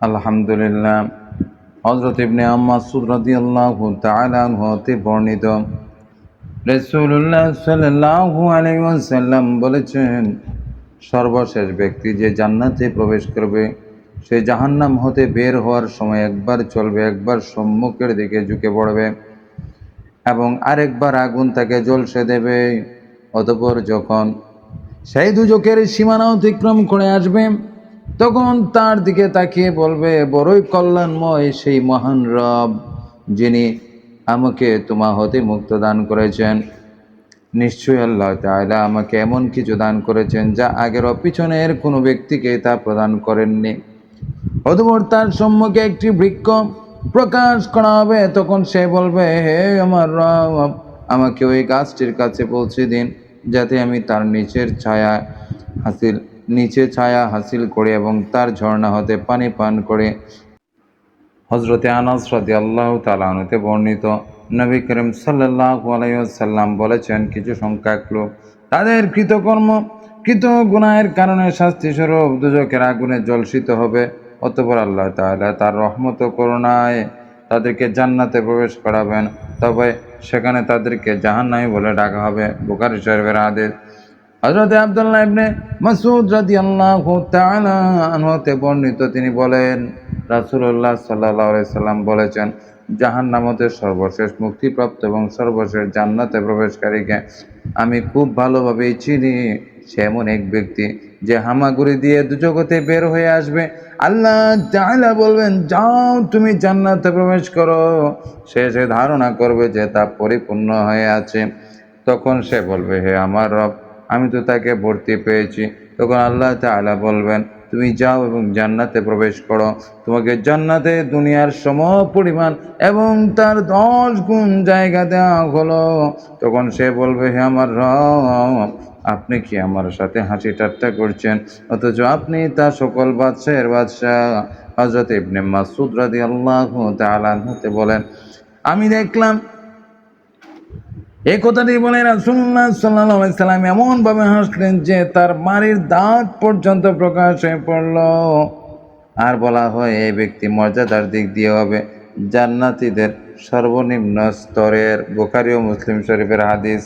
আলহামদুলিল্লাহ। হযরত ইবনে মাসউদ রাদিয়াল্লাহু তাআলা আনহু হতে বর্ণিত, রাসূলুল্লাহ সাল্লাল্লাহু আলাইহি ওয়াসাল্লাম বলেছেন, সর্বশেষ ব্যক্তি যে জান্নাতে প্রবেশ করবে সে জাহান্নাম হতে বের হওয়ার সময় একবার চলবে, একবার সম্মুখের দিকে ঝুঁকে পড়বে এবং আরেকবার আগুন তাকে জ্বলসে দেবে। অতঃপর যখন সেই দুজকের সীমানা অতিক্রম করে আসবে তখন তার দিকে তাকিয়ে বলবে, বড়ই কল্যাণময় সেই মহান রব যিনি আমাকে তোমা হতে মুক্ত দান করেছেন। নিশ্চয়ই আল্লাহ তাআলা আমাকে এমন কিছু দান করেছেন যা আগের ও পিছনের কোনো ব্যক্তিকে তা প্রদান করেননি। অতঃপর তার সম্মুখে একটি বৃক্ষ প্রকাশ করা হবে, তখন সে বলবে, হে আমার রব, আমাকে ওই গাছটির কাছে পৌঁছে দিন যাতে আমি তার নিচে ছায়া হাসিল করি এবং তার ঝর্ণা হতে পানি পান করে। হযরতে আনাস রাদিয়াল্লাহু তাআলা আনহু বর্ণিত, নবী করিম সাল্লাল্লাহু আলাইহি ওয়াসাল্লাম বলেছেন, কিছু সংখ্যক লোক তাদের কৃত গুনাহের কারণে শাস্তিস্বরূপ দুজকের আগুনে জ্বলসিত হবে। অতঃপর আল্লাহ তাআলা তার রহমত ও করুণায় তাদেরকে জান্নাতে প্রবেশ করাবেন, তবে সেখানে তাদেরকে জাহান্নামী বলে ডাকা হবে। বুখারী শরীফের হাদিস। হযরতে আব্দুল্লাহ ইবনে মাসউদ রাদিয়াল্লাহু তাআলা আনহু হতে বর্ণিত, তিনি বলেন, রাসূলুল্লাহ সাল্লাল্লাহু আলাইহি সাল্লাম বলেছেন, জাহান্নাম হতে সর্বশেষ মুক্তিপ্রাপ্ত এবং সর্বশেষ জান্নাতে প্রবেশকারীকে আমি খুব ভালোভাবেই চিনি। সে এমন এক ব্যক্তি যে হামাগুড়ি দিয়ে দুজগতে বের হয়ে আসবে। আল্লাহ তাআলা বলবেন, যাও তুমি জান্নাতে প্রবেশ করো। সে ধারণা করবে যে তা পরিপূর্ণ হয়ে আছে। তখন সে বলবে, হে আমার রব, আমি তো তাকে ভর্তি পেয়েছি। তখন আল্লাহ তাআলা বলবেন, তুমি যাও এবং জান্নাতে প্রবেশ করো। তোমাকে জান্নাতে দুনিয়ার সমপরিমাণ এবং তার 10 গুণ জায়গা দেওয়া হলো। তখন সে বলবে, হে আমার রব, আপনি কি আমার সাথে হাসি ঠাট্টা করছেন? অথচ আপনি তা সকল বাদশাহের বাদশাহ। হযরত ইবনে মাসউদ রাদিয়াল্লাহু তাআলা আনহু বলেন, আমি দেখলাম এই কথাটি বলে রাসূলুল্লাহ সাল্লাল্লাহু আলাইহি সাল্লাম এমনভাবে হাসলেন যে তার মাড়ির দাঁত পর্যন্ত প্রকাশ হয়ে পড়ল। আর বলা হয়, এই ব্যক্তি মর্যাদার দিক দিয়ে হবে জান্নাতীদের সর্বনিম্ন স্তরের। বুখারী ও মুসলিম শরীফের হাদিস।